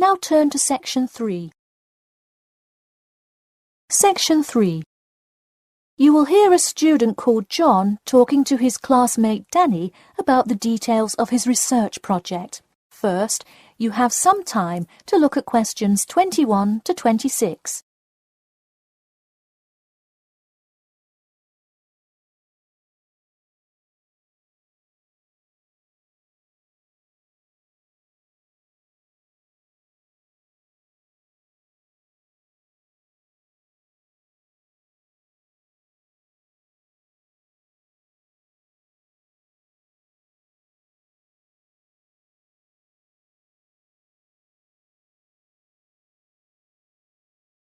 Now turn to Section 3. Section 3. You will hear a student called John talking to his classmate Danny about the details of his research project. First, you have some time to look at questions 21 to 26.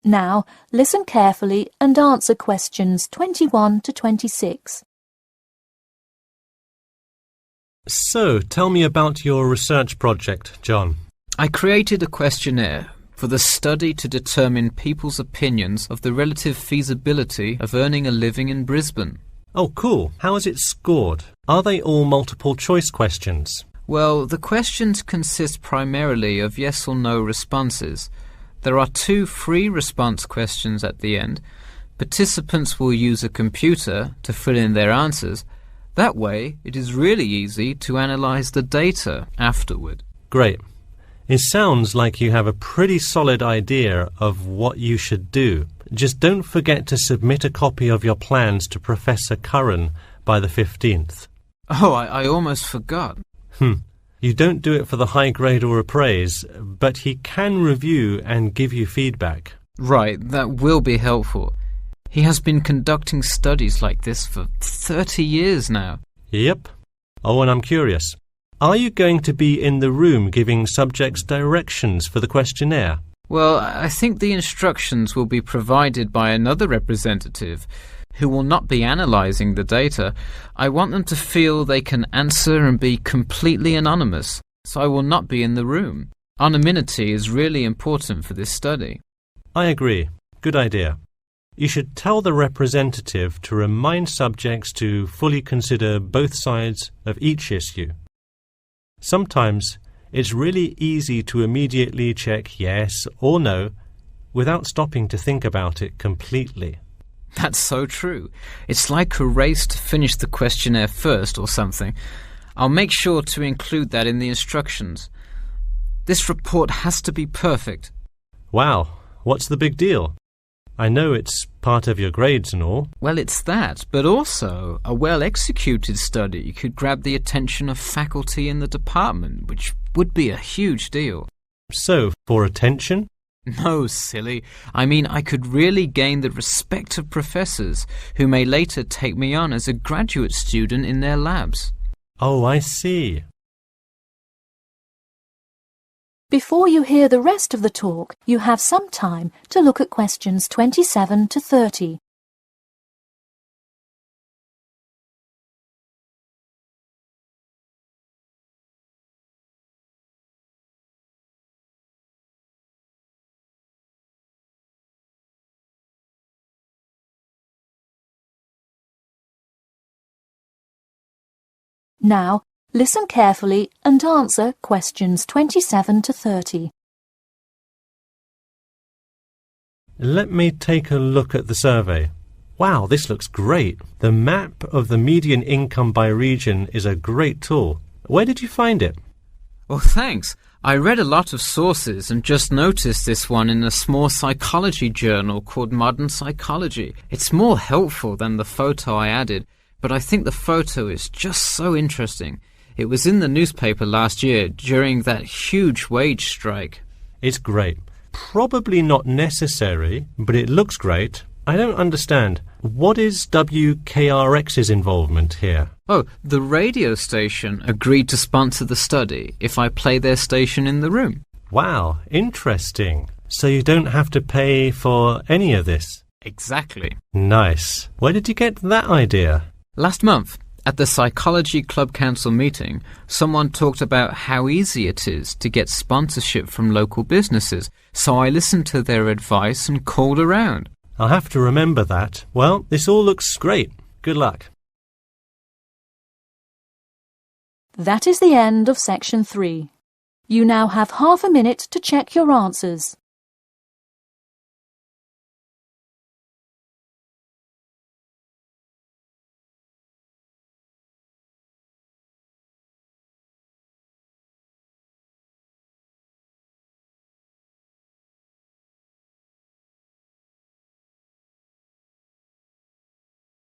Now, listen carefully and answer questions 21 to 26. So, tell me about your research project, John. I created a questionnaire for the study to determine people's opinions of the relative feasibility of earning a living in Brisbane. Oh, cool. How is it scored? Are they all multiple choice questions? Well, the questions consist primarily of yes or no responses. There are 2 free response questions at the end. Participants will use a computer to fill in their answers. That way, it is really easy to analyse the data afterward. Great. It sounds like you have a pretty solid idea of what you should do. Just don't forget to submit a copy of your plans to Professor Curran by the 15th. Oh, I almost forgot. You don't do it for the high grade or appraise, but he can review and give you feedback. Right, that will be helpful. He has been conducting studies like this for 30 years now. Yep. Oh, and I'm curious. Are you going to be in the room giving subjects directions for the questionnaire? Well, I think the instructions will be provided by another representative who will not be analysing the data. I want them to feel they can answer and be completely anonymous, so I will not be in the room. Anonymity is really important for this study. I agree. Good idea. You should tell the representative to remind subjects to fully consider both sides of each issue. Sometimes it's really easy to immediately check yes or no without stopping to think about it completely. That's so true. It's like a race to finish the questionnaire first or something. I'll make sure to include that in the instructions. This report has to be perfect. Wow, what's the big deal? I know it's part of your grades and all. Well, it's that, but also a well-executed study could grab the attention of faculty in the department, which would be a huge deal. So, for attention? No, silly. I mean, I could really gain the respect of professors who may later take me on as a graduate student in their labs. Oh, I see. Before you hear the rest of the talk, you have some time to look at questions 27 to 30. Now, listen carefully and answer questions 27 to 30. Let me take a look at the survey. Wow, this looks great. The map of the median income by region is a great tool. Where did you find it? Well, thanks. I read a lot of sources and just noticed this one in a small psychology journal called Modern Psychology. It's more helpful than the photo I added, but I think the photo is just so interesting. It was in the newspaper last year during that huge wage strike. It's great. Probably not necessary, but it looks great. I don't understand. What is WKRX's involvement here? Oh, the radio station agreed to sponsor the study if I play their station in the room. Wow, interesting. So you don't have to pay for any of this? Exactly. Nice. Where did you get that idea? Last month, at the Psychology Club Council meeting, someone talked about how easy it is to get sponsorship from local businesses, so I listened to their advice and called around. I'll have to remember that. Well, this all looks great. Good luck. That is the end of Section 3. You now have half a minute to check your answers.